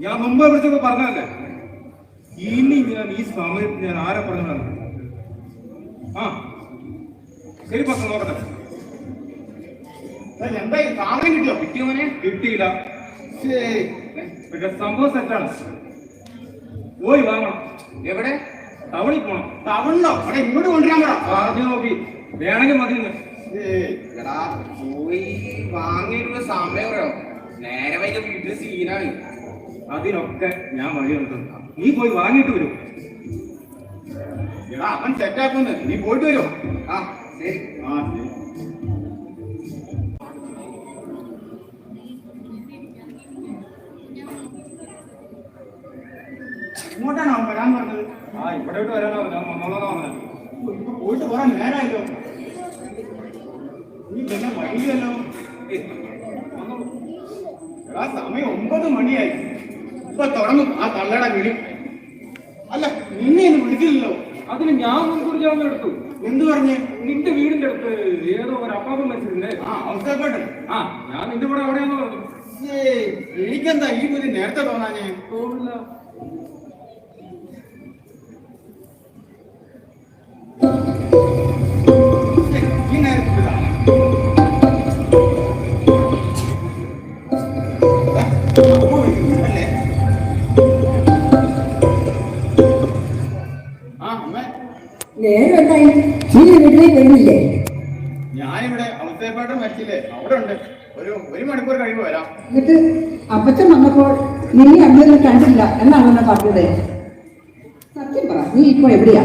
ഞാൻ മുമ്പ് വിളിച്ചൊക്കെ പറഞ്ഞല്ലേ, ഇനി ഞാൻ ഈ സമയത്ത് ഞാൻ ആരെ പറഞ്ഞതാണ്. ആ ശരി, പത്ത് നോക്കട്ടെ. എന്തായി സാധനം കിട്ടിയോ? കിട്ടിയോനെ കിട്ടിയില്ല. പക്ഷെ സംഭവം സെറ്റാണ്. പോയി വാങ്ങണം. എവിടെ? ടൗണിൽ പോണം. ടൗണിലോ? അവിടെ ഇങ്ങോട്ട് കൊണ്ടുവരാൻ പറ. പറഞ്ഞു നോക്കി, വേണമെങ്കിൽ മതി. എടാ പോയി വാങ്ങിയിട്ടുള്ള സമയം പറയോ? നേരെ വൈകി വീട്ടിൽ സീനാണ്. അതിനൊക്കെ ഞാൻ വഴി നിർത്തുന്നു. നീ പോയി വാങ്ങിയിട്ട് വരും. എടാ അവൻ സെറ്റാക്കുന്നു, നീ പോയിട്ട് വരുമോ? ആ ശരി. ആ ശരി. ഇങ്ങോട്ടാണ് അവൻ വരാൻ പറഞ്ഞത്. ആ ഇവിടെ വരാനോ? ഞാൻ വന്നോളാ പറഞ്ഞത്. ഇപ്പൊ പോയിട്ട് പോരാൻ നേരമായല്ലോ. നീ പിന്നെ വൈകിയല്ലോ. എടാ സമയം 9 മണിയായി. ഇപ്പൊ തുടങ്ങും ആ തള്ളയുടെ വിളി. അല്ല നിന്നെ ഇന്ന് വിളിച്ചില്ലല്ലോ. അതിന് ഞാൻ മുൻകൂർ ജാമ്യം എടുത്തു. എന്ത് പറഞ്ഞ്? നിന്റെ വീടിന്റെ അടുത്ത് ഏതോ ഒരു അപ്പാപം വെച്ചിരുന്നേ. ആ അവസ്ഥപ്പെട്ടു. ആ ഞാൻ നിന്റെ കൂടെ അവിടെയാന്ന് പറഞ്ഞു. എനിക്കെന്താ ഈ ബുദ്ധി നേരത്തെ തോന്നാഞ്ഞേ? തോന്നില്ല. ഈ നേരത്തെ അല്ലേ? ആ അമ്മേ, നേരമായി നീ വീട്ടിലേക്ക് വരുന്നില്ലേ? ഞാനിവിടെ അവസ്ഥയപ്പാട്ട് മരിച്ചില്ലേ, അവിടെ ഉണ്ട്. ഒരു മണിക്കൂർ കഴിയുമ്പോൾ വരാം. എന്നിട്ട് അപ്പച്ചൻ വന്നപ്പോൾ നീ അമ്മയെ കണ്ടില്ല എന്നാണ് എന്നെ പറഞ്ഞത്. സത്യം പറ, നീ ഇപ്പൊ എവിടെയാ?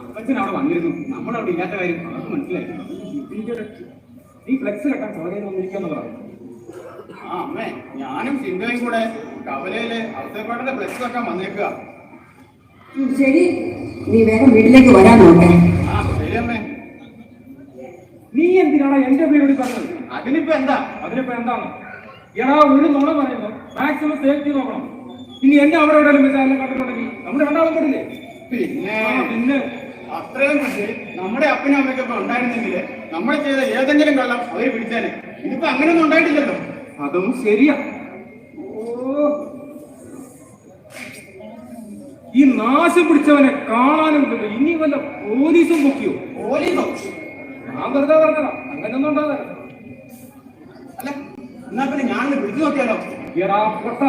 അപ്പച്ചൻ അവിടെ വന്നിരുന്നു. നമ്മളവിടെ ഇല്ലാത്ത കാര്യം അവർക്ക് മനസ്സിലായി. നീ ഫ്ലെക്സ് കെട്ടാൻ സൗകര്യം വന്നിരിക്കുന്നുള്ളതാണ്. ആ അമ്മേ, ഞാനും സിന്ധുവും കൂടെ കവലയില് അവസ്ഥയപ്പാട്ടിന്റെ ഫ്ലെക്സ് വെക്കാൻ വന്നേക്കുക. ശരി, നീ വേഗം വീട്ടിലേക്ക് വരാൻ നോക്കേ. ആ ശരി അമ്മേ. നീ എന്തിനാണ് എന്റെ പേരോട് പറഞ്ഞത്? അതിനിപ്പോ എന്താ? അതിനിപ്പോ എന്താണ്? എടാ ഒരു നുണ പറയുമ്പോ മാക്സിമം സേഫ്റ്റി നോക്കണം. ഇനി എന്നെ അവിടെ എവിടെയും എല്ലാം കണ്ടിട്ടുണ്ടെങ്കിൽ നമ്മൾ രണ്ടാളും പെടില്ലേ? പിന്നെ അത്രയും ബുദ്ധി നമ്മുടെ അപ്പനും അമ്മയ്ക്കൊക്കെ ഉണ്ടായിരുന്നെങ്കിൽ നമ്മൾ ചെയ്ത ഏതെങ്കിലും കള്ളം അവര് പിടിച്ചേനെ. ഇതിപ്പോ അങ്ങനെയൊന്നും ഉണ്ടായിട്ടില്ലല്ലോ. അതും ശരിയാ. ഓ, ഈ നാശം പിടിച്ചവനെ കാണാനും ഇനി വല്ല പോലീസും പൊക്കിയോ? പോലീസോ? ഞാൻ വെറുതെ പറഞ്ഞതാ, അങ്ങനെയൊന്നും ഉണ്ടാകാൻ. അല്ല എന്നാ പിന്നെ ഞാനൊന്ന് പിടിച്ചു നോക്കിയാലോ? എടാ പൊട്ട,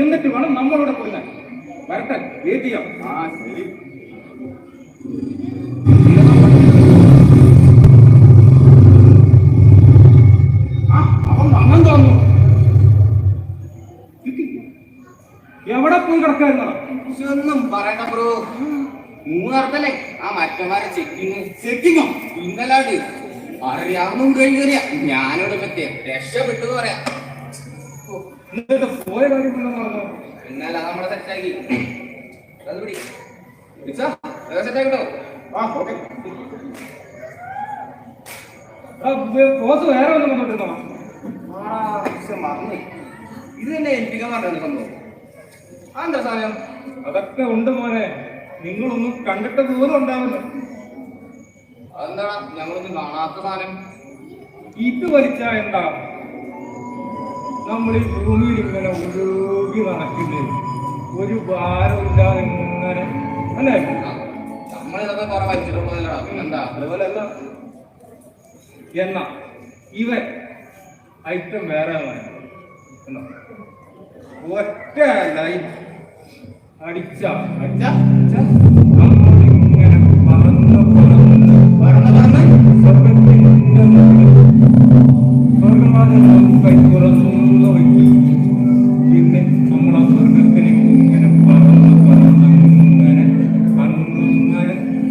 എന്നിട്ട് വേണം നമ്മളിവിടെ പോയി വരട്ടെ, വെയിറ്റ് ചെയ്യാം. ആ ശരി. അവൻ വന്നു തോന്നുന്നു. എവിടെ പോയി കിടക്കായിരുന്നോ? ഒന്നും പറയണ്ട ബ്രോ. മൂന്നർത്തല്ലേ ആ മറ്റന്മാരെ ചെക്കിങ്ങോ? ഇന്നലാണ്ട് അറിയാവുന്ന കഴിയ ഞാനോട് പറ്റിയ രക്ഷപ്പെട്ടു പറയാം. എന്നിട്ട് പോയ കാര്യം എന്നാലാ നമ്മളെ സെറ്റാക്കി സെറ്റാക്കിട്ടോ. ആ ഓക്കെ. ബോസ് വേറെ ഒന്നും വന്നിട്ടുണ്ടോ? മറന്നു. ഇത് തന്നെ ഏൽപ്പിക്കാൻ പറഞ്ഞ സംഭവം. എന്താ സാധനം? അതൊക്കെ ഉണ്ട് മോനെ, നിങ്ങളൊന്നും കണ്ടിട്ട് പോലും ഉണ്ടാവില്ല. അതെന്താടാ ഞങ്ങളൊന്നും കാണാത്ത സാധനം? ഇത് വലിച്ചാ എന്താ? നമ്മൾ ഈ ഭൂമിയിൽ ഇങ്ങനെ ഒഴുകി നടക്കില്ലേ, ഒരു ഭാരമില്ലാതെ ഇങ്ങനെ, അല്ലേ? നമ്മളിതൊക്കെ കുറെ വലിച്ചിട്ടുള്ളതല്ലടാ. പിന്നെന്താ? അതുപോലെയല്ല. എന്നാ ഇവൻ ഐറ്റം വേറെ ഒറ്റ ലൈൻ അടിച്ച നമ്മളിങ്ങനെ പറന്ന് സ്വർഗവാദം തുറന്നു വയ്ക്കും. പിന്നെ നമ്മളാ സ്വർഗത്തിന് ഇങ്ങനെ പറന്നിങ്ങനെ അങ്ങനെ.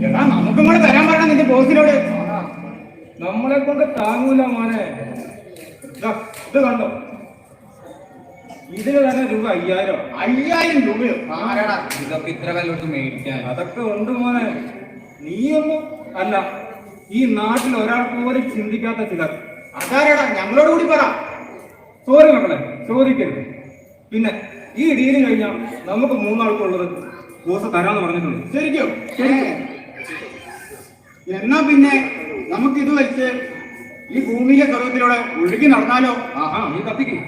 എടാ നമുക്കും കൂടെ തരാൻ പറയണം നിന്റെ ബോസിനോട്. നമ്മളെ കൊണ്ട് താങ്ങൂല മോനെ. ഇത് കണ്ടോ, ഇതിന് തന്നെ രൂപ 5000. 5000 രൂപയോ? ആരാടാ ഇതൊക്കെ ഇത്ര വില മേടിക്കാൻ? അതൊക്കെ ഉണ്ട് മോനെ. നീയൊന്നും അല്ല, ഈ നാട്ടിൽ ഒരാൾ പോലും ചിന്തിക്കാത്ത ചിലർ. അതാരാടാ? ഞങ്ങളോട് കൂടി പറ. സോറി മക്കളെ, ചോദിക്കരുത്. പിന്നെ ഈ ഡീല് കഴിഞ്ഞാൽ നമുക്ക് 3 ആൾക്കുള്ളത് ബോസ് തരാന്ന് പറഞ്ഞിട്ടുണ്ട്. ശരിക്കും? എന്നാ പിന്നെ നമുക്കിത് വെച്ച് ഈ ഭൂമിയിലെ സ്വർഗത്തിലൂടെ ഒഴുകി നടന്നാലോ? ആ നീ കത്തിക്ക്.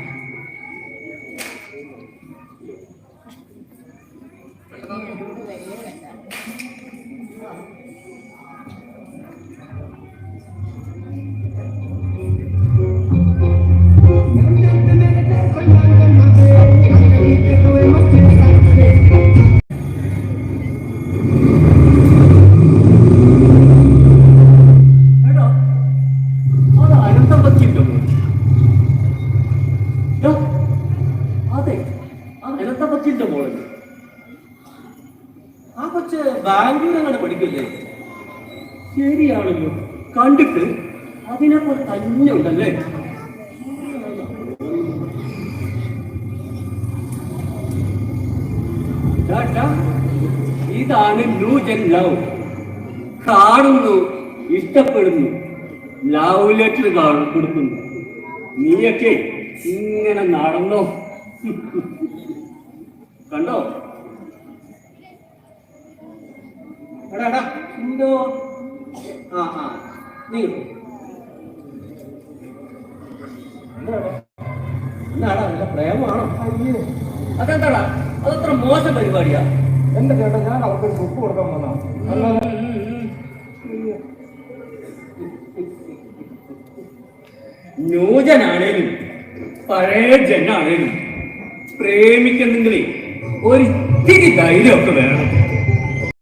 അതെ, ആ അനന്തപച്ചിന്റെ മോള്. ആ കൊച്ച് ബാംഗ്ലൂരിലാണ് പഠിക്കില്ലേ? ശരിയാണല്ലോ, കണ്ടിട്ട് അതിനെപ്പോലെ തന്നെ ഉണ്ടല്ലേ? ഇതാണ് ന്യൂജൻ ലവ്. കാണുന്നു, ഇഷ്ടപ്പെടുന്നു, ലവ് ലെറ്റർ കൊടുക്കുന്നു. നീയൊക്കെ ഇങ്ങനെ നടന്നോ? കണ്ടോ? എടാ എന്തോ നീ എന്നാടാ നല്ല പ്രേമമാണോ? അയ്യോ, അതെന്താടാ, അതത്ര മോശം പരിപാടിയാ. എന്റെ ചേട്ടാ, ഞാൻ അവർക്ക് ബുക്ക് കൊടുക്കാൻ വന്നാ. ന്യൂജനാണേലും പഴയ ജനാണേലും പ്രേമിക്കുന്നെങ്കിലേ ഒരിത്തിരി ധൈര്യമൊക്കെ വേണം.